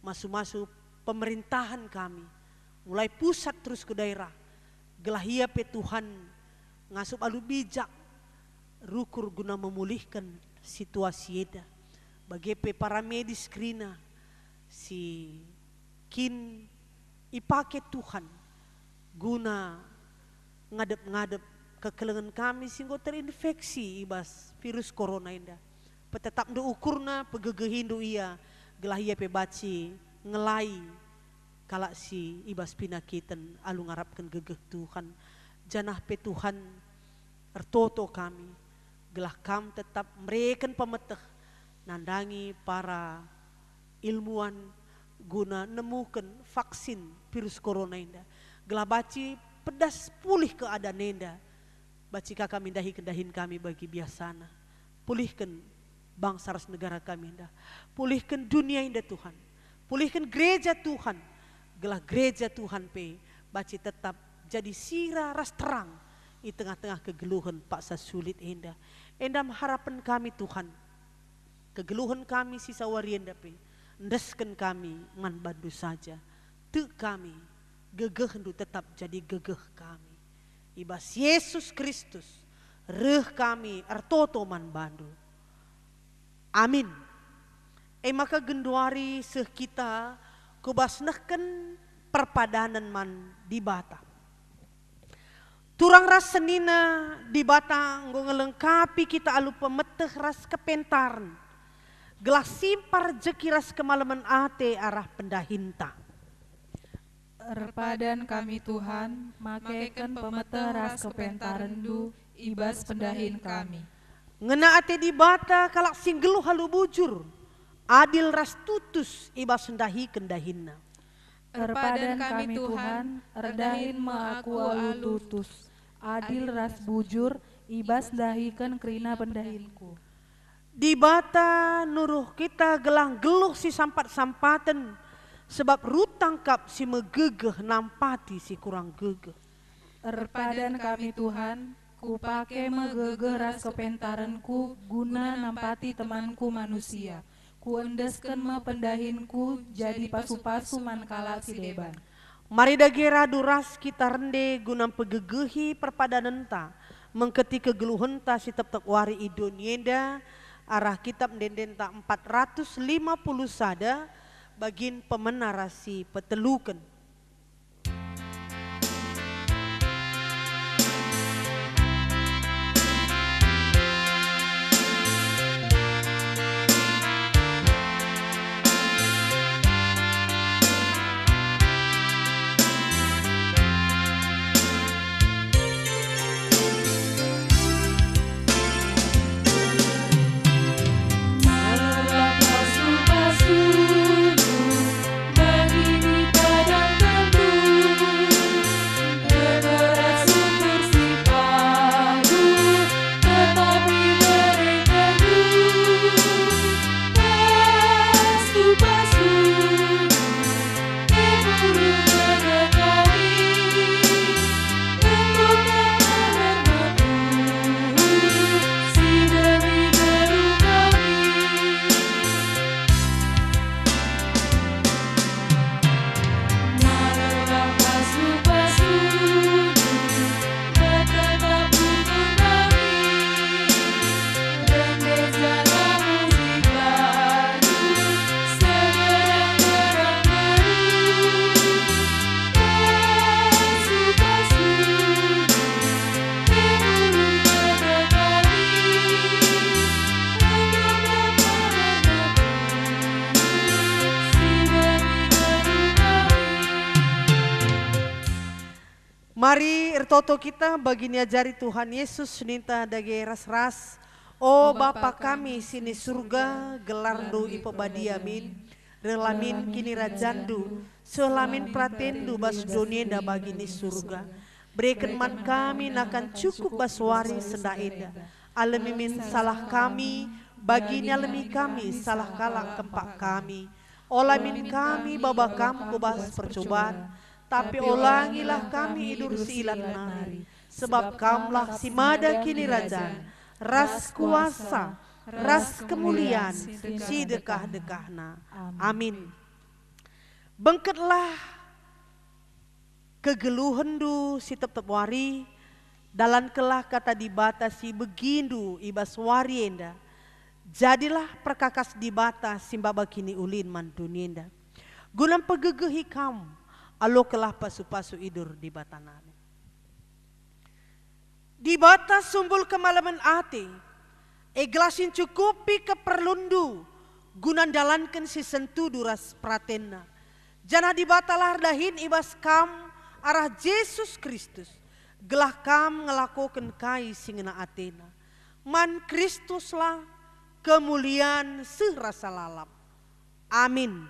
masu-masu pemerintahan kami, mulai pusat terus ke daerah, gelah ia pe Tuhan ngasup alu bijak, rukur guna memulihkan situasi eda, bagi pe para medis krina, si kin ipake Tuhan guna ngadep-ngadep kekelengan kami singgo terinfeksi ibas virus corona inda. Petetap do ukurna pegegehindu ia gelah ia pe baci ngelai kalak si ibas pinakiten alu ngarapkan gegeh Tuhan. Janah pe Tuhan ertoto kami gelah kam tetap mereken pemeteh nandangi para ilmuwan guna nemukan vaksin virus corona inda. Gelah baci pedas pulih keadaan inda. Baci kakak mindahi kendahin kami bagi biasana. Pulihkan bangsa ras negara kami inda. Pulihkan dunia inda Tuhan. Pulihkan gereja Tuhan. Gelah gereja Tuhan pe baci tetap jadi sira ras terang di tengah-tengah kegeluhan paksa sulit inda. Endam harapan kami Tuhan. Kegeluhan kami sisa warienda pe. Ndeskan kami ngan bandu saja. Tu kami gegeh ndu tetap jadi gegeh kami. Ibas Yesus Kristus reh kami artoto man bandu. Amin. Maka genduari seh kita kubasnehken perpadanan man di Bata. Turang ras senina di Bata nggo ngelengkapi kita alu pemeteh ras kepentaran. Gelah simpar jeki ras kemalaman ate arah pendahinta. Erpadan kami Tuhan, makeken pemete ras kepentarendu ibas pendahin kami. Ngena ate di Bata kalak singgeluh halu bujur, adil ras tutus ibas sendahi kendahinna. Erpadan kami Tuhan, erdahin me aku alu tutus, adil ras bujur ibas dahikeun kerina pendahinku. Di bata nuruh kita gelang geluh si sampat-sampaten, sebab rutangkap si megegeh nampati si kurang gegeh. Erpadan kami Tuhan, kupake megegeras kepentaranku guna nampati temanku manusia. Kuendeskeun me pendahinku jadi pasu-pasu mankala si deban. Mari dagera duras kita rende guna pegegehi perpadanenta, mengketi kegeluhenta si tep-tep wari idonyenda, arah kitab dendenta 450 sada, bagin pemenarasi peteluken. Mari ertoto kita bagi niajari Tuhan Yesus ninta dage ras-ras. O Bapa kami sini surga gelardu ipobadiamin. Relamin kini rajandu, selamin pratendu bas donienda bagi ni surga. Berikan man kami nakan cukup baswari sendaenda. Alemimin salah kami, bagi alemi kami salah kalak kempak kami. Olamin kami baba kamu kubas percobaan. Tapi ulangilah kami hidur silat nari, sebab kamlah si mada kini raja, ras kuasa, ras kemuliaan, si dekah-dekahna. Amin. Bengketlah kegeluhendu si tep-tep wari, dalan kelah kata dibatasi begindu ibas wari enda. Jadilah perkakas dibata simbaba kini ulin mandunienda. Gunam pegegehi kamu. Alo kelah pasu-pasu idur di batanane. Di bata sumbul kemalaman ate, eglasin cukupi keperlundu, gunan dalankan si sentu duras pratena. Jana di batalah dahin ibas kam arah Yesus Kristus, gelah kam ngelakukan kai singena atena. Man Kristuslah kemuliaan serasa lalap. Amin.